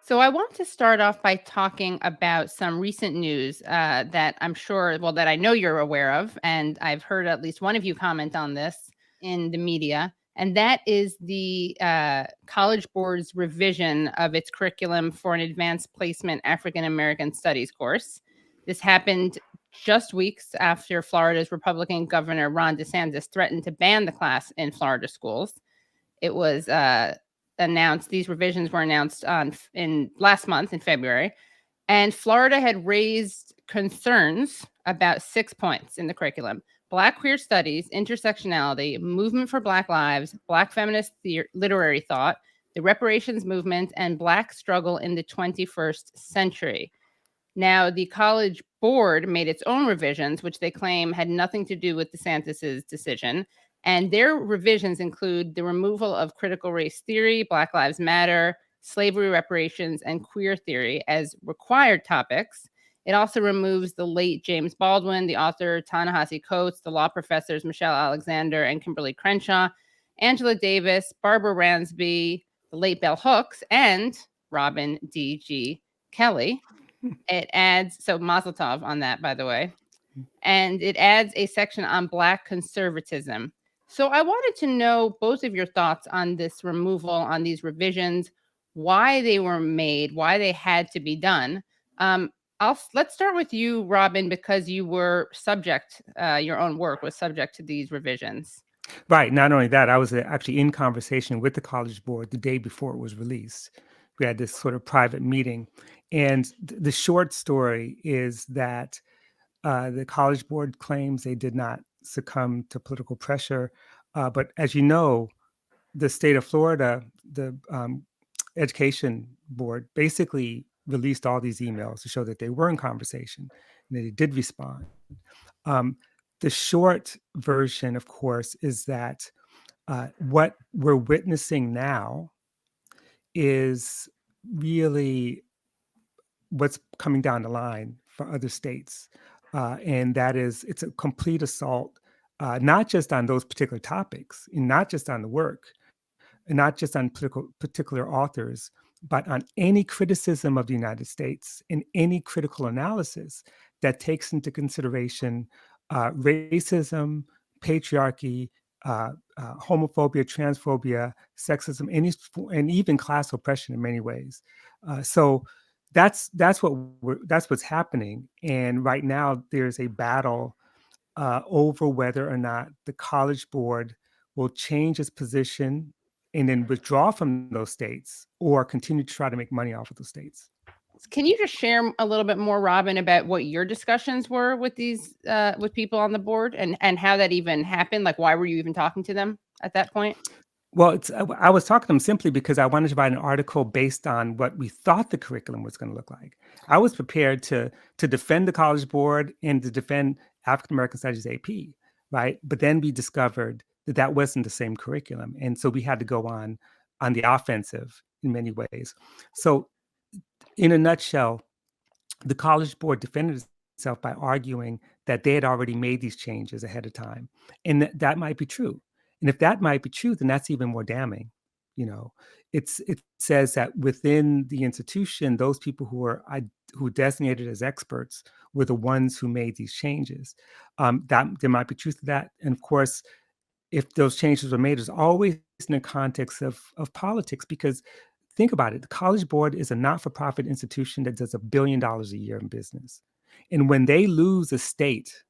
So I want to start off by talking about some recent news that I'm sure, well, that I know you're aware of, and I've heard at least one of you comment on this in the media, and that is the College Board's revision of its curriculum for an advanced placement African American Studies course. This happened just weeks after Florida's Republican Governor Ron DeSantis threatened to ban the class in Florida schools. It was announced, these revisions were announced in last month in February, and Florida had raised concerns about 6 points in the curriculum: Black queer studies, intersectionality, movement for Black lives, Black feminist literary thought, the reparations movement, and Black struggle in the 21st century. Now, the College Board made its own revisions, which they claim had nothing to do with DeSantis's decision. And their revisions include the removal of critical race theory, Black Lives Matter, slavery reparations, and queer theory as required topics. It also removes the late James Baldwin, the author Ta-Nehisi Coates, the law professors Michelle Alexander and Kimberly Crenshaw, Angela Davis, Barbara Ransby, the late Bell Hooks, and Robin D.G. Kelley. It adds, so Mazel Tov on that, by the way. And it adds a section on Black conservatism. So I wanted to know both of your thoughts on this removal, on these revisions, why they were made, why they had to be done. Let's start with you, Robin, because you were subject, your own work was subject to these revisions. Right. Not only that, I was actually in conversation with the College Board the day before it was released. We had this sort of private meeting. And the short story is that the College Board claims they did not succumb to political pressure. But as you know, the state of Florida, the Education Board basically released all these emails to show that they were in conversation and that they did respond. The short version, of course, is that what we're witnessing now is really what's coming down the line for other states. And that is, it's a complete assault, not just on those particular topics, and not just on the work, and not just on particular authors, but on any criticism of the United States and any critical analysis that takes into consideration racism, patriarchy, homophobia, transphobia, sexism, and even class oppression in many ways. So that's what's happening. And right now there's a battle over whether or not the College Board will change its position and then withdraw from those states or continue to try to make money off of those states. Can you just share a little bit more, Robin, about what your discussions were with these with people on the board and how that even happened? Like, why were you even talking to them at that point? Well, I was talking to them simply because I wanted to write an article based on what we thought the curriculum was going to look like. I was prepared to defend the College Board and to defend African American Studies AP, right? But then we discovered that that wasn't the same curriculum, and so we had to go on the offensive in many ways. So, in a nutshell, the College Board defended itself by arguing that they had already made these changes ahead of time, and that might be true. And if that might be true, then that's even more damning. You know, it says that within the institution, those people who were designated as experts were the ones who made these changes. That there might be truth to that. And of course, if those changes were made, it's always in the context of politics, because think about it. The College Board is a not-for-profit institution that does $1 billion a year in business. And when they lose a state,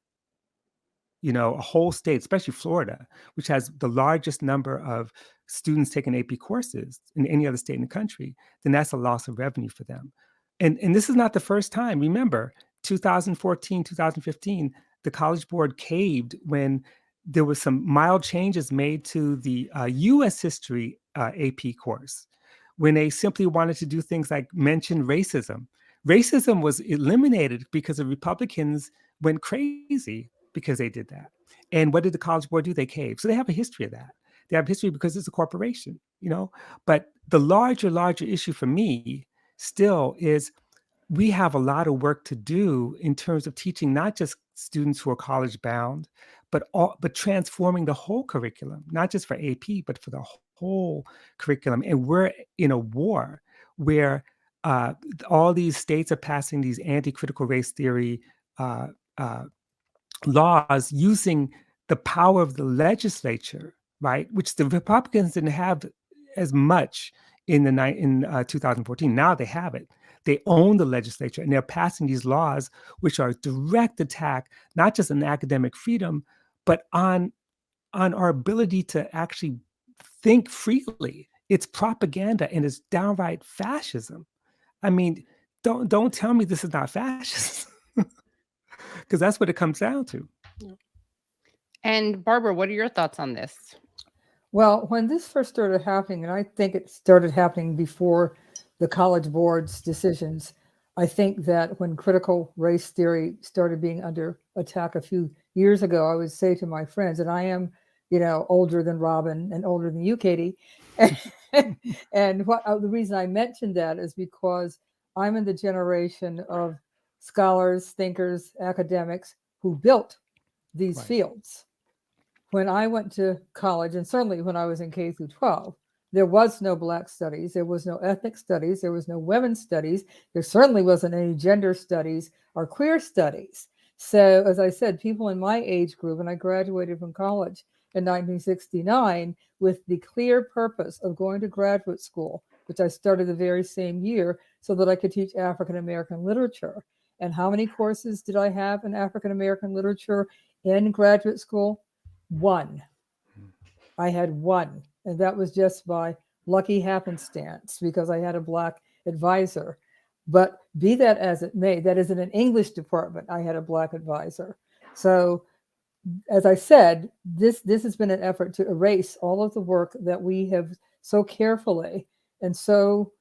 you know, a whole state, especially Florida, which has the largest number of students taking AP courses in any other state in the country, then that's a loss of revenue for them. And this is not the first time. Remember, 2014, 2015, the College Board caved when there was some mild changes made to the U.S. history AP course, when they simply wanted to do things like mention racism. Racism was eliminated because the Republicans went crazy because they did that. And what did the College Board do? They caved. So they have a history of that. They have history because it's a corporation, you know. But the larger issue for me still is we have a lot of work to do in terms of teaching not just students who are college bound, but transforming the whole curriculum, not just for AP, but for the whole curriculum. And we're in a war where all these states are passing these anti-critical race theory laws using the power of the legislature, right? Which the Republicans didn't have as much in 2014. Now they have it. They own the legislature, and they're passing these laws, which are a direct attack, not just on academic freedom, but on our ability to actually think freely. It's propaganda and it's downright fascism. I mean, don't tell me this is not fascism, because that's what it comes down to. And Barbara, what are your thoughts on this? Well, when this first started happening, and I think it started happening before the College Board's decisions, I think that when critical race theory started being under attack a few years ago, I would say to my friends, and I am, older than Robin and older than you, Katie, and the reason I mentioned that is because I'm in the generation of scholars, thinkers, academics who built these fields. When I went to college, and certainly when I was in K through 12, there was no Black studies, there was no ethnic studies, there was no women's studies, there certainly wasn't any gender studies or queer studies. So as I said, people in my age group, and I graduated from college in 1969 with the clear purpose of going to graduate school, which I started the very same year so that I could teach African American literature. And how many courses did I have in African American literature in graduate school? One. I had one, and that was just by lucky happenstance because I had a Black advisor. But be that as it may, that is in an English department, I had a Black advisor. So as I said, this has been an effort to erase all of the work that we have so carefully and so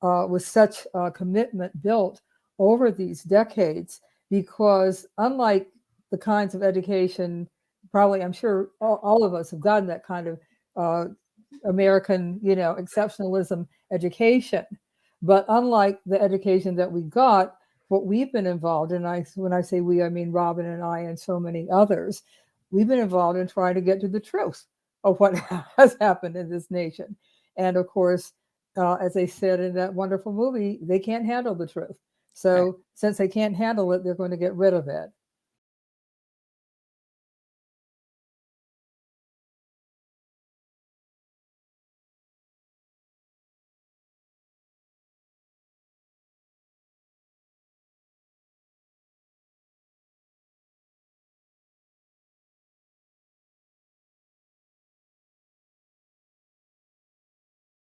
with such commitment built over these decades, because unlike the kinds of education, probably I'm sure all of us have gotten that kind of American, exceptionalism education. But unlike the education that we got, what we've been involved in, when I say we, I mean Robin and I and so many others, we've been involved in trying to get to the truth of what has happened in this nation. And of course, as they said in that wonderful movie, they can't handle the truth. So since they can't handle it, they're going to get rid of it.